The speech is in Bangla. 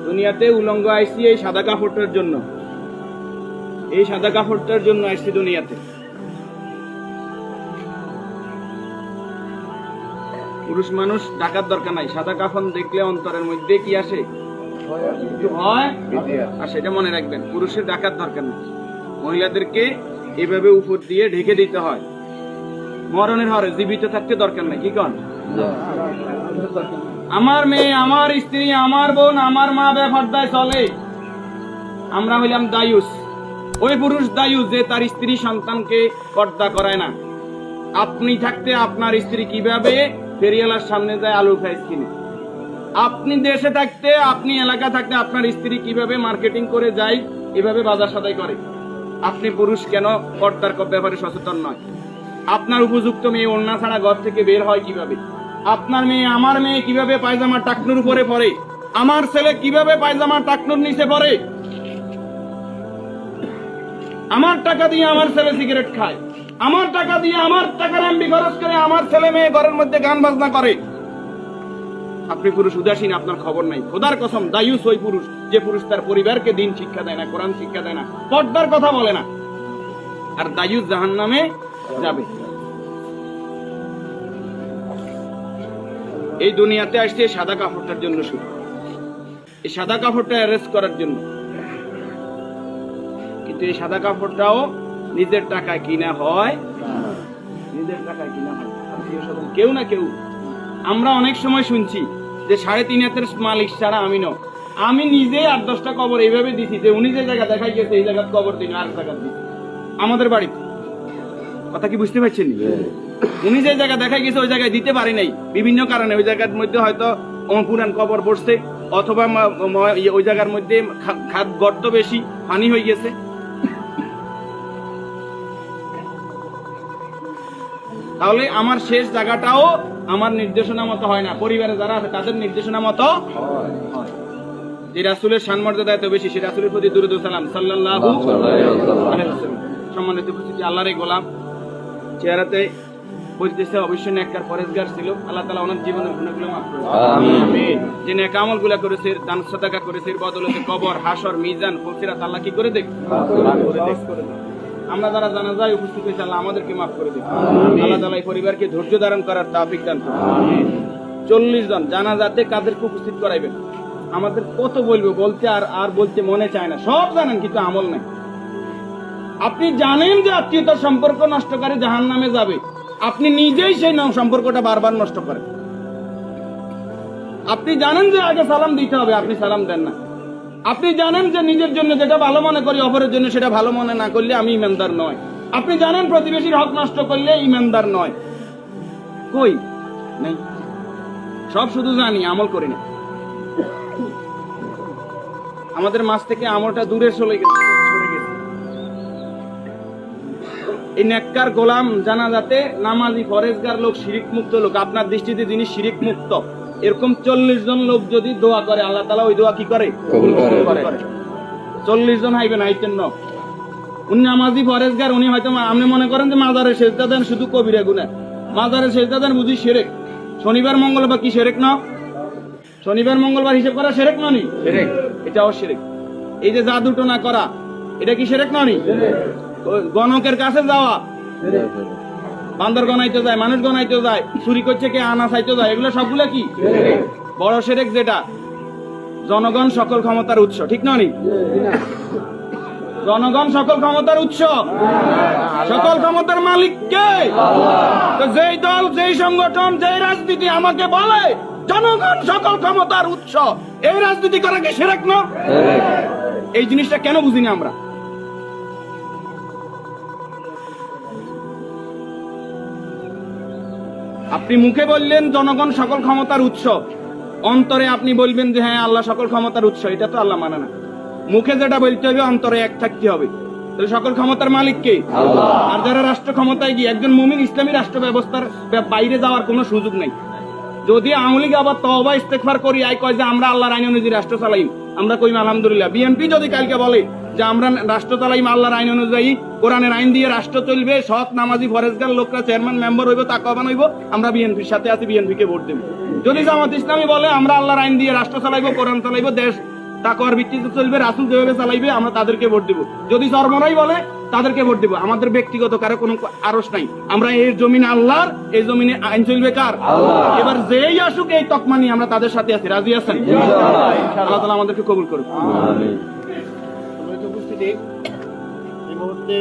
দুনিয়াতে উলঙ্গ আইসি এই সাদা কাপড়টার জন্য, এই সাদা কাপড়টার জন্য আইসি দুনিয়াতে। পুরুষ মানুষ ঢাকার দরকার নাই, সাদা কাফন দেখলে অন্তরের মধ্যে কি আসে, হয়, আর সেটা মনে রাখবেন, পুরুষের ঢাকার দরকার নাই, মহিলাদেরকে এভাবে উপর দিয়ে ঢেকে দিতে হয়। মরণের হারে জীবিত থাকতে দরকার নাই, কি কন? আমার মেয়ে, আমার স্ত্রী, আমার বোন, আমার মা বেপরদায় চলে, আমরা হইলাম দায়ুস। ওই পুরুষ দায়ুস যে তার স্ত্রী সন্তানকে পর্দা করায় না। আপনি থাকতে আপনার স্ত্রী কিভাবে ফেরিয়ালার সামনে যায় আলু খাইস কিনে, আপনি দেশে থাকতে, আপনি এলাকা থাকতে আপনার স্ত্রী কিভাবে মার্কেটিং করে যায়, এভাবে বাজার সদাই করে। আপনি পুরুষ কেন পর্দার ব্যাপারে সচেতন নয়? আপনার উপযুক্ত মেয়ে ওড়না ছাড়া ঘর থেকে বের হয় কিভাবে? আপনার মেয়ে, আমার মেয়ে কিভাবে পায়জামা টাকনুর উপরে পরে? আমার ছেলে কিভাবে পায়জামা টাকনুর নিচে পরে? আমার টাকা দিয়ে আমার ছেলে সিগারেট খায়, আমার টাকা দিয়ে, আমার টাকার এমবি খরচ করে আমার ছেলে মেয়ে ঘরের মধ্যে গান বাজনা করে। আপনি পুরুষ উদাসীন, আপনার খবর নাই। খোদার কসম, দায়ুস ওই পুরুষ যে পুরুষ তার পরিবারকে দিন শিক্ষা দেয় না, কোরআন শিক্ষা দেয় না, পর্দার কথা বলে না, আর দায়ুস জাহান্নামে যাবে। এই দুনিয়াতে আসছে সাদা কাপড়টার জন্য, শুধু এই সাদা কাপড়টা অ্যারেস্ট করার জন্য। কিন্তু এই সাদা কাপড়টাও নিজের টাকায় কিনা হয়, নিজের টাকায় কিনা হয়। কেউ না কেউ, আমরা অনেক সময় শুনছি যে 3.5 হাতের মালিক ছাড়া আমি ন, আমি নিজে 8-10টা কবর এইভাবে দিছি যে উনি যে জায়গা দেখাই গেছে এই জায়গায় কবর দিন, আর জায়গা দিন আমাদের বাড়িতে। কথা কি বুঝতে পারছেন? উনি যে জায়গা দেখাই গেছে ওই জায়গায় দিতে পারি নাই বিভিন্ন কারণে। ওই জায়গার মধ্যে হয়তো পুরান কবর পড়ছে, অথবা ওই জায়গার মধ্যে খাদ গর্ত বেশি, পানি হয়ে গেছে। তাহলে আমার শেষ জায়গাটাও আমার নির্দেশনা মতো হয় না, পরিবারে যারা আছে তাদের নির্দেশনা মতো হয়। যে রাসূলের শানমর্যাদা এত বেশি, সে রাসূলের প্রতি দুরূদ ও সালাম সাল্লাল্লাহু আলাইহি ওয়াসাল্লাম। সম্মানিত উপস্থিতি, আল্লাহর এই গোলাম চেহারাতে বলতেছে অবশ্যই নেককার পরেজগার ছিল। আল্লাহ তাআলা ওনার জীবনের গুনাহগুলো মাফ করুন, আমিন। যে নেক আমলগুলো করেছে, দান সাদাকা করেছে, এর বদৌলতে কবর, হাসর, মিজান, ফকিরাত আল্লাহ কি করে দেখ, করে দেখ। আমরা যারা জানাজায় উপস্থিত হয়েছি, আল্লাহ আমাদেরকে মাফ করে দিন। আল্লাহ তাআলা এই পরিবারকে ধৈর্য ধারণ করার তৌফিক দান করুন। 40 জন জানাজাতে কাদেরকে উপস্থিত করাইবেন? আমাদের কত বলবো, বলতে আর বলতে মনে চায় না। সব জানেন কিন্তু আমল নাই। আপনি জানেন যে আত্মীয়তার সম্পর্ক নষ্টকারী জাহান্নামে যাবে, আপনি নিজেই সেই সম্পর্কটা বারবার নষ্ট করেন। আপনি জানেন যে আগে সালাম দিতে হবে, আপনি সালাম দেন না। আপনি জানেন যে নিজের জন্য যেটা ভালো মনে করি, অপরের জন্য সেটা ভালো মনে না করলে আমি ইমানদার নয়। আপনি জানেন প্রতিবেশীর হক নষ্ট করলে ইমানদার নয়। কই নেই, সব শুধু জানি, আমল করি না। আমাদের মাঝ থেকে আমলটা দূরে সরে গেছে। এই নেককার গোলাম জানাজাতে নামাজি পরেজগার লোক, শিরিক মুক্ত লোক, আপনার দৃষ্টিতে যিনি শিরিক মুক্ত, এরকম 40 জন লোক যদি দোয়া করে, আল্লাহ তাআলা ওই দোয়া কি করে? কবুল করে। 40 জন হাইবেন, আইতেন না। উনি নামাজি পরেজগার, উনি হয়তো আপনি মনে করেন যে মাজারে সেজদা দেন শুধু কবিরা গুনাহ, মাজারে সেজদা দেন বুঝি শিরক। শনিবার মঙ্গলবার কি শিরক না? শনিবার মঙ্গলবার হিসাব করা শিরক ননি? শিরক, এটাও শিরক। এই যে জাদু টোনা করা, এটা কি শিরক ননি? গণকের কাছে যাওয়া, বান্দর গনাইতে যায়, মানুষ গনাইতে যায়, চুরি করছে কে, আনা চাইতে যায়, এগুলো সবগুলো কি বড় শিরক। যেটা জনগণ সকল ক্ষমতার উৎস, ঠিক ননি? জনগণ সকল ক্ষমতার উৎস, সকল ক্ষমতার মালিক কে? তো যেই দল, যেই সংগঠন, যেই রাজনীতি আমাকে বলে জনগণ সকল ক্ষমতার উৎস, এই রাজনীতি করা কি শিরক না? এই জিনিসটা কেন বুঝিনি আমরা? আপনি মুখে বললেন জনগণ সকল ক্ষমতার উৎস, অন্তরে আপনি বলবেন যে হ্যাঁ আল্লাহ সকল ক্ষমতার উৎস, এটা তো আল্লাহ মানে না। মুখে যেটা বলতে হবে অন্তরে এক থাকতে হবে। তাহলে সকল ক্ষমতার মালিক কে? আল্লাহ। আর যারা রাষ্ট্র ক্ষমতায় গিয়ে, একজন মুমিন ইসলামী রাষ্ট্র ব্যবস্থার বাইরে যাওয়ার কোনো সুযোগ নাই। যদি আওয়ামী লীগ আবার তওবা ইস্তেগফার করি আই কয় যে আমরা আল্লাহর আইন অনুযায়ী রাষ্ট্র চালাইম, আমরা কইম আলহামদুলিল্লাহ। বিএনপি যদি কালকে বলে যে আমরা রাষ্ট্র চালাইম আল্লাহর আইন অনুযায়ী, কোরআনের আইন দিয়ে রাষ্ট্র চলবে, সৎ নামাজি ফরেজগার লোকরা চেয়ারম্যান মেম্বার হইব, তাকওয়াবান হইব, আমরা বিএনপির সাথে আছি, বিএনপি কে ভোট দেব। যদি জামাত ইসলামী বলে আমরা আল্লাহর আইন দিয়ে রাষ্ট্র চালাইবো, কোরআন চালাইবো, দেশ তাকওয়ার ভিত্তিতে চলবে, রাসূল যেভাবে চালাইবে আমরা তাদেরকে ভোট দিব। যদি চরমরাই বলে তাদেরকে ভোট দিব। আমাদের ব্যক্তিগত কারো কোনো আরস নাই। আমরা এই জমিনে আল্লাহর, এই জমিনে আইন চলবে কার? আল্লাহ। এবার যেই আসুক এই তকমা নিয়ে আমরা তাদের সাথে আছি। রাজি আছেন? আল্লাহ তাআলা আমাদেরকে কবুল করুন। আমিন। উপস্থিতি এই মুহূর্তে